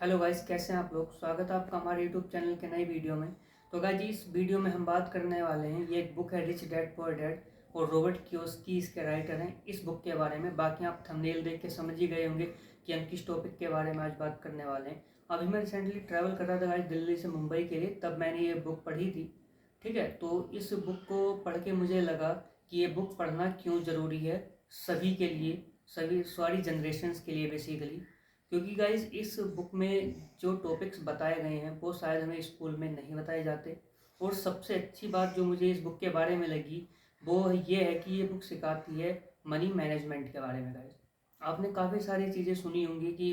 Hello guys, कैसे हैं आप लोग। स्वागत है आपका हमारे यूट्यूब चैनल के नई वीडियो में। तो गाइस जी, इस वीडियो में हम बात करने वाले हैं, ये एक बुक है रिच डैड पुअर डैड और रॉबर्ट कियोसाकी इसके राइटर हैं। इस बुक के बारे में बाकी आप थंबनेल देख के समझ ही गए होंगे कि हम किस टॉपिक के बारे में आज बात करने वाले हैं। अभी मैं रिसेंटली ट्रैवल कर रहा था गाइस दिल्ली से मुंबई के लिए, तब मैंने ये बुक पढ़ी थी। ठीक है, तो इस बुक को पढ़ के मुझे लगा कि ये बुक पढ़ना क्यों ज़रूरी है सभी के लिए, सभी सारी जनरेशन्स के लिए बेसिकली। क्योंकि गाइज इस बुक में जो टॉपिक्स बताए गए हैं वो शायद हमें स्कूल में नहीं बताए जाते। और सबसे अच्छी बात जो मुझे इस बुक के बारे में लगी वो ये है कि ये बुक सिखाती है मनी मैनेजमेंट के बारे में। गाइज आपने काफ़ी सारी चीज़ें सुनी होंगी कि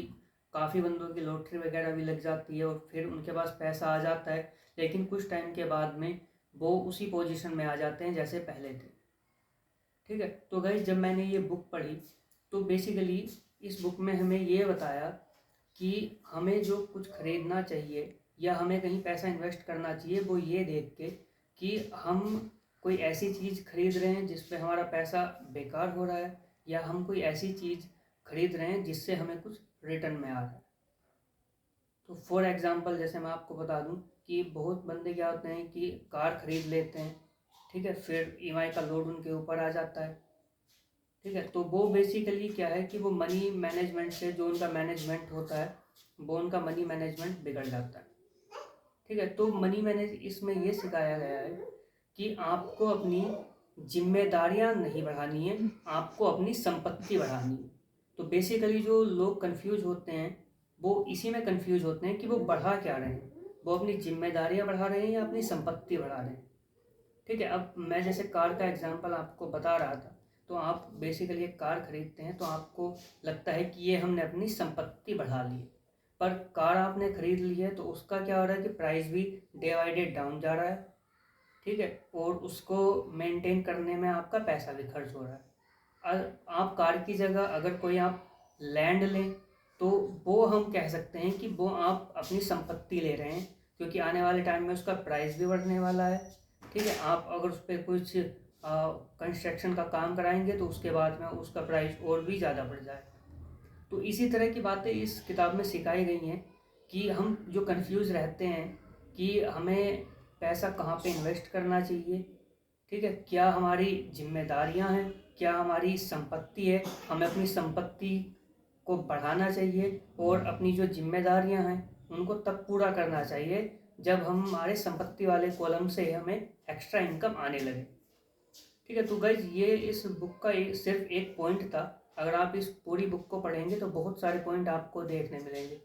काफ़ी बंदों की लॉटरी वगैरह भी लग जाती है और फिर उनके पास पैसा आ जाता है, लेकिन कुछ टाइम के बाद में वो उसी पोजीशन में आ जाते हैं जैसे पहले थे। ठीक है, तो गाइज जब मैंने ये बुक पढ़ी तो बेसिकली इस बुक में हमें ये बताया कि हमें जो कुछ खरीदना चाहिए या हमें कहीं पैसा इन्वेस्ट करना चाहिए वो ये देख के कि हम कोई ऐसी चीज़ खरीद रहे हैं जिस पे हमारा पैसा बेकार हो रहा है, या हम कोई ऐसी चीज़ खरीद रहे हैं जिससे हमें कुछ रिटर्न में आ रहा है। तो फॉर एग्ज़ाम्पल जैसे मैं आपको बता दूं कि बहुत बंदे क्या होते हैं कि कार खरीद लेते हैं, ठीक है, फिर ईएमआई का लोड उनके ऊपर आ जाता है। ठीक है, तो वो बेसिकली क्या है कि वो मनी मैनेजमेंट से जो उनका मैनेजमेंट होता है वो उनका मनी मैनेजमेंट बिगड़ जाता है। ठीक है, तो मनी मैनेज इसमें ये सिखाया गया है कि आपको अपनी जिम्मेदारियां नहीं बढ़ानी है, आपको अपनी संपत्ति बढ़ानी है। तो बेसिकली जो लोग कंफ्यूज होते हैं वो इसी में कंफ्यूज होते हैं कि वो बढ़ा क्या रहे हैं, वो अपनी जिम्मेदारियां बढ़ा रहे हैं या अपनी संपत्ति बढ़ा रहे हैं। ठीक है, अब मैं जैसे कार का एग्जांपल आपको बता रहा था, तो आप बेसिकली एक कार खरीदते हैं तो आपको लगता है कि ये हमने अपनी संपत्ति बढ़ा ली है, पर कार आपने खरीद ली है तो उसका क्या हो रहा है कि प्राइस भी डे बाई डे डाउन जा रहा है। ठीक है, और उसको मेंटेन करने में आपका पैसा भी खर्च हो रहा है। आप कार की जगह अगर कोई आप लैंड लें तो वो हम कह सकते हैं कि वो आप अपनी संपत्ति ले रहे हैं, क्योंकि आने वाले टाइम में उसका प्राइस भी बढ़ने वाला है। ठीक है, आप अगर उस पर कुछ कंस्ट्रक्शन का काम कराएंगे तो उसके बाद में उसका प्राइस और भी ज़्यादा बढ़ जाए। तो इसी तरह की बातें इस किताब में सिखाई गई हैं कि हम जो कंफ्यूज रहते हैं कि हमें पैसा कहाँ पे इन्वेस्ट करना चाहिए। ठीक है, क्या हमारी जिम्मेदारियां हैं, क्या हमारी संपत्ति है, हमें अपनी संपत्ति को बढ़ाना चाहिए और अपनी जो जिम्मेदारियां हैं उनको तब पूरा करना चाहिए जब हम हमारे संपत्ति वाले कॉलम से हमें एक्स्ट्रा इनकम आने लगे। ठीक है, तो गाइज ये इस बुक का सिर्फ एक पॉइंट था। अगर आप इस पूरी बुक को पढ़ेंगे तो बहुत सारे पॉइंट आपको देखने मिलेंगे।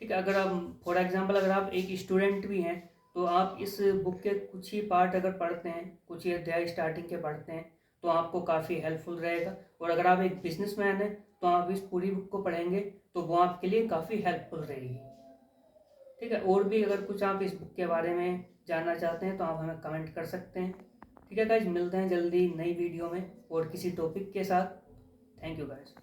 ठीक है, अगर आप फॉर एग्जांपल अगर आप एक स्टूडेंट भी हैं तो आप इस बुक के कुछ ही पार्ट अगर पढ़ते हैं, कुछ ही अध्याय स्टार्टिंग के पढ़ते हैं तो आपको काफ़ी हेल्पफुल रहेगा। और अगर आप एक बिजनेसमैन हैं तो आप इस पूरी बुक को पढ़ेंगे तो वो आपके लिए काफ़ी हेल्पफुल रहेगी। ठीक है, और भी अगर कुछ आप इस बुक के बारे में जानना चाहते हैं तो आप हमें कमेंट कर सकते हैं। ठीक है गाइज, मिलते हैं जल्दी नई वीडियो में और किसी टॉपिक के साथ। Thank you guys.